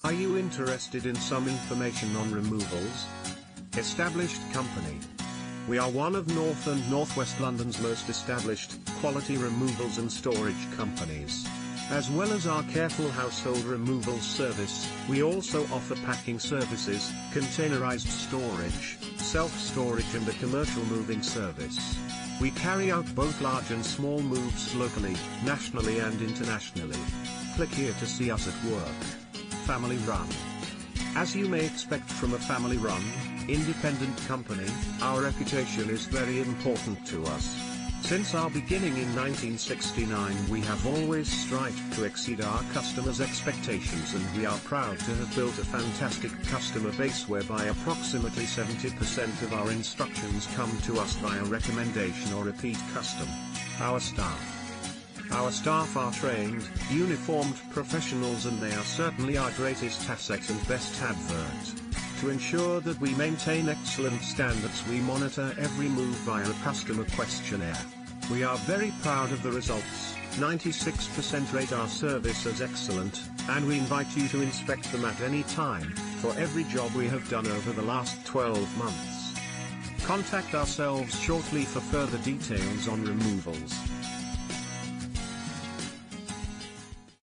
Are you interested in some information on removals? Established company. We are one of North and Northwest London's most established, quality removals and storage companies. As well as our careful household removals service, we also offer packing services, containerized storage, self-storage and a commercial moving service. We carry out both large and small moves locally, nationally and internationally. Click here to see us at work. Family run. As you may expect from a family-run, independent company, our reputation is very important to us. Since our beginning in 1969 we have always strived to exceed our customers' expectations, and we are proud to have built a fantastic customer base whereby approximately 70% of our instructions come to us via recommendation or repeat custom. Our staff. Our staff are trained, uniformed professionals, and they are certainly our greatest asset and best advert. To ensure that we maintain excellent standards, we monitor every move via a customer questionnaire. We are very proud of the results. 96% rate our service as excellent, and we invite you to inspect them at any time, for every job we have done over the last 12 months. Contact ourselves shortly for further details on removals.